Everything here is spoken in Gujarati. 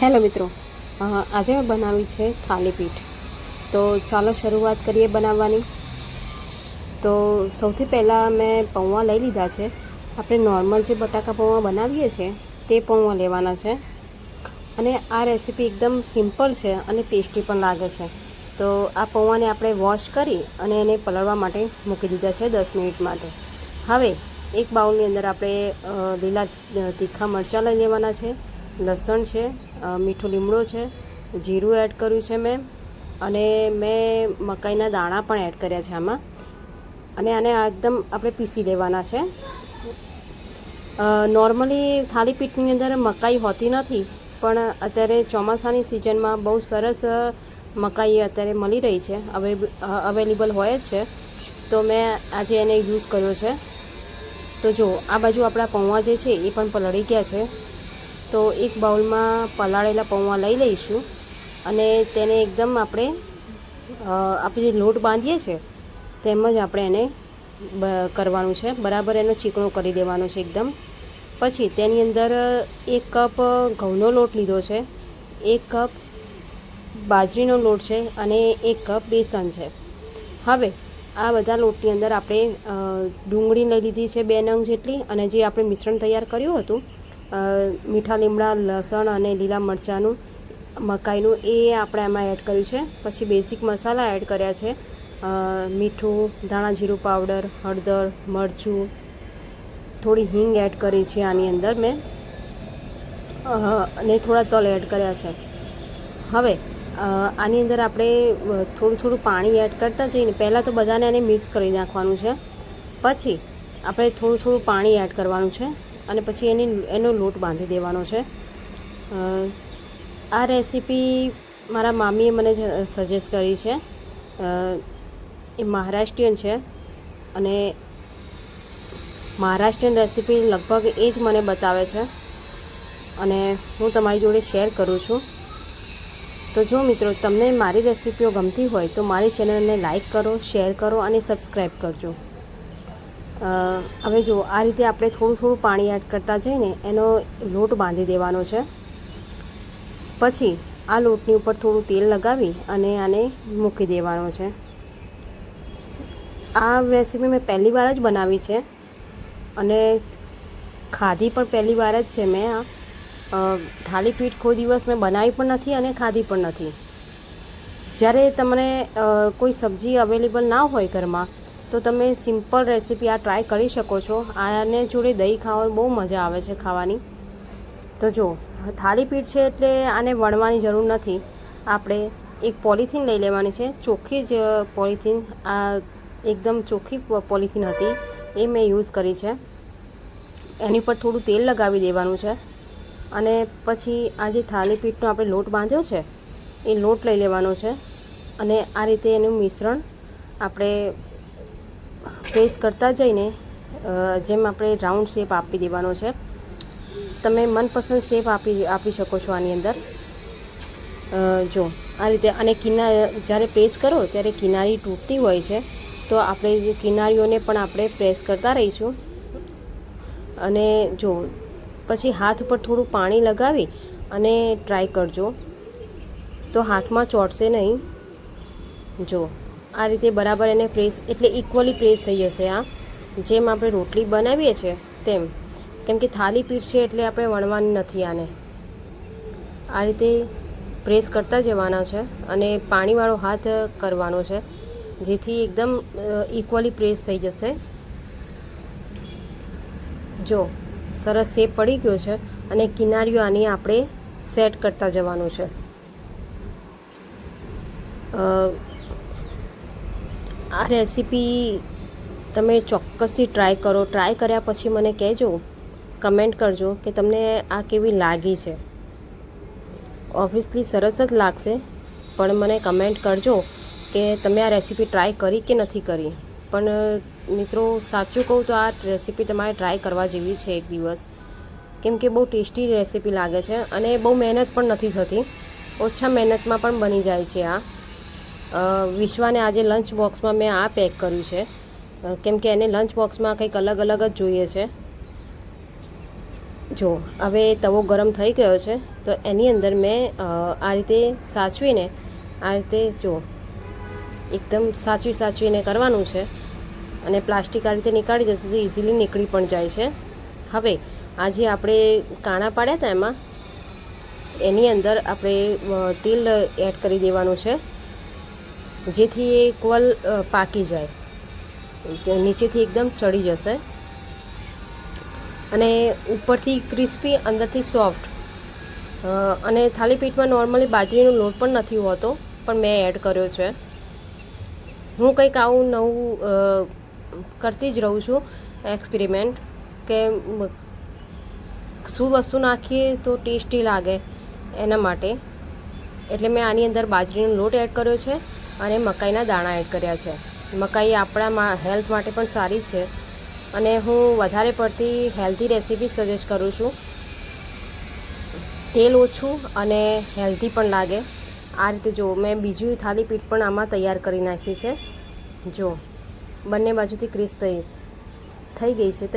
હેલો મિત્રો, આજે મેં બનાવી છે થાલીપીઠ. તો ચાલો શરૂઆત કરીએ બનાવવાની. તો સૌથી પહેલાં મેં પૌવા લઈ લીધા છે. આપણે નોર્મલ જે બટાકા પૌવા બનાવીએ છીએ તે પૌવા લેવાના છે. અને આ રેસીપી એકદમ સિમ્પલ છે અને ટેસ્ટી પણ લાગે છે. તો આ પૌવાને આપણે વોશ કરી અને એને પલળવા માટે મૂકી દીધા છે 10 મિનિટ માટે. હવે એક બાઉલની અંદર આપણે લીલા તીખા મરચાં લઈ લેવાના છે, લસણ છે, મીઠો લીમડો છે, જીરું એડ કર્યું છે મેં, અને મેં મકાઈના દાણા પણ એડ કર્યા છે આમાં. અને આને એકદમ આપણે પીસી લેવાના છે. નોર્મલી થાલીપીઠની અંદર મકાઈ હોતી નથી, પણ અત્યારે ચોમાસાની સિઝનમાં બહુ સરસ મકાઈ અત્યારે મળી રહી છે, અવેલેબલ હોય જ છે. તો મેં આજે એને યુઝ કર્યો છે. તો જો આ બાજુ આપણા પૌવા જે છે એ પણ પલળી ગયા છે. તો એક બાઉલમાં પલાળેલા પૌવા લઈ લઈશું અને તેને એકદમ આપણે જે લોટ બાંધીએ છીએ તેમજ આપણે એને કરવાનું છે, બરાબર એનો ચીકણો કરી દેવાનો છે એકદમ. પછી તેની અંદર 1 કપ ઘઉંનો લોટ લીધો છે, 1 કપ બાજરીનો લોટ છે અને 1 કપ બેસન છે. હવે આ બધા લોટની અંદર આપણે ડુંગળી લઈ લીધી છે 2 નંગ જેટલી, અને જે આપણે મિશ્રણ તૈયાર કર્યું હતું મીઠા લીમડા, લસણ અને લીલા મરચાંનું, મકાઈનું, એ આપણે આમાં એડ કર્યું છે. પછી બેઝિક મસાલા એડ કર્યા છે, મીઠું, ધાણા જીરું પાવડર, હળદર, મરચું, થોડી હિંગ એડ કરી છે આની અંદર મેં, અને થોડા તલ એડ કર્યા છે. હવે આની અંદર આપણે થોડું પાણી એડ કરતા જઈને પહેલાં તો બધાને એને મિક્સ કરી નાખવાનું છે. પછી આપણે થોડું પાણી એડ કરવાનું છે અને પછી એનો લોટ બાંધી દેવાનો છે. આ રેસીપી મારા મામીએ મને સજેસ્ટ કરી છે. એ મહારાષ્ટ્રીયન છે અને મહારાષ્ટ્રીયન રેસીપી લગભગ એ જ મને બતાવે છે અને હું તમારી જોડે શેર કરું છું. તો જો મિત્રો, તમને મારી રેસીપીઓ ગમતી હોય તો મારી ચેનલને લાઈક કરો, શેર કરો અને સબસ્ક્રાઈબ કરજો. હવે જો આ રીતે આપણે થોડું પાણી એડ કરતા જઈને એનો લોટ બાંધી દેવાનો છે. પછી આ લોટની ઉપર થોડું તેલ લગાવી અને આને મૂકી દેવાનો છે. આ રેસીપી મેં પહેલી વાર જ બનાવી છે અને ખાધી પણ પહેલી વાર જ છે. મેં થાલીપીઠ કોઈ દિવસ મેં બનાવી પણ નથી અને ખાધી પણ નથી. જ્યારે તમને કોઈ સબ્જી અવેલેબલ ના હોય ઘરમાં તો તમે સિમ્પલ રેસીપી આ ટ્રાય કરી શકો છો. આને જોડે દહીં ખાવાની બહુ મજા આવે છે ખાવાની. તો જો થાલીપીઠ છે એટલે આને વણવાની જરૂર નથી. આપણે એક પોલિથીન લઈ લેવાની છે, ચોખ્ખી જ પોલિથીન. આ એકદમ ચોખ્ખી પોલિથીન હતી, એ મેં યુઝ કરી છે. એની પર થોડું તેલ લગાવી દેવાનું છે અને પછી આ જે થાલીપીઠનો આપણે લોટ બાંધ્યો છે એ લોટ લઈ લેવાનો છે અને આ રીતે એનું મિશ્રણ આપણે પ્રેસ કરતા જઈને જેમ આપણે રાઉન્ડ શેપ આપી દેવાનો છે. તમે મનપસંદ શેપ આપી શકો છો આની અંદર. જો આ રીતે. અને જ્યારે પ્રેસ કરો ત્યારે કિનારી તૂટતી હોય છે, તો આપણે જે કિનારીઓને પણ આપણે પ્રેસ કરતા રહીશું. અને જો પછી હાથ ઉપર થોડું પાણી લગાવી અને ટ્રાય કરજો, તો હાથમાં ચોંટશે નહીં. જો આ રીતે બરાબર એને પ્રેસ, એટલે ઇક્વલી પ્રેસ થઈ જશે. આ જેમ આપણે રોટલી બનાવીએ છીએ તેમ, કેમ કે થાલીપીઠ છે એટલે આપણે વણવાની નથી આને. આ રીતે પ્રેસ કરતા જવાના છે અને પાણીવાળો હાથ કરવાનો છે, જેથી એકદમ ઇક્વલી પ્રેસ થઈ જશે. જો સરસ શેપ પડી ગયો છે અને કિનારીઓ આની આપણે સેટ કરતા જવાનું છે. આ રેસીપી તમે ચોક્કસથી ટ્રાય કરો. ટ્રાય કર્યા પછી મને કહેજો, કમેન્ટ કરજો કે તમને આ કેવી લાગી છે. ઓબ્વિયસલી સરસ જ લાગશે, પણ મને કમેન્ટ કરજો કે તમે આ રેસીપી ટ્રાય કરી કે નથી કરી. પણ મિત્રો, સાચું કહું તો આ રેસીપી તમારે ટ્રાય કરવા જેવી છે એક દિવસ, કેમ કે બહુ ટેસ્ટી રેસીપી લાગે છે અને બહુ મહેનત પણ નથી થતી. ઓછા મહેનતમાં પણ બની જાય છે આ. વિશ્વાને આજે લંચ બોક્સમાં મેં આ પેક કર્યું છે, કેમ કે એને લંચ બોક્સમાં કંઈક અલગ જ જોઈએ છે. જો હવે તવો ગરમ થઈ ગયો છે તો એની અંદર મેં આ રીતે સાચવીને આ રીતે જો એકદમ સાચવીને કરવાનું છે અને પ્લાસ્ટિક આ રીતે નીકાળી દો તો ઇઝીલી નીકળી પણ જાય છે. હવે આ જે આપણે કાણા પાડ્યા હતા એમાં એની અંદર આપણે તેલ એડ કરી દેવાનું છે જેથી એ કોલ પાકી જાય, નીચેથી એકદમ ચડી જશે અને ઉપરથી ક્રિસ્પી અંદરથી સોફ્ટ. અને થાલીપીઠમાં નોર્મલી બાજરીનો લોટ પણ નથી હોતો પણ મેં એડ કર્યો છે. હું કંઈક આવું નવું કરતી જ રહું છું એક્સપેરિમેન્ટ કે શું વસ્તુ નાખીએ તો ટેસ્ટી લાગે એના માટે. એટલે મેં આની અંદર બાજરીનો લોટ એડ કર્યો છે અને મકાઈના દાણા એડ કર્યા છે. મકાઈ આપણા હેલ્થ માટે પણ સારી છે અને હું વધારે પડતી હેલ્ધી રેસીપી સજેસ્ટ કરું છું. તેલ ઓછું અને હેલ્ધી પણ લાગે. આ રીતે જો મેં બીજું થાલીપીઠ પણ આમાં તૈયાર કરી નાખી છે. જો બંને બાજુથી ક્રિસ્પ થઈ ગઈ છે.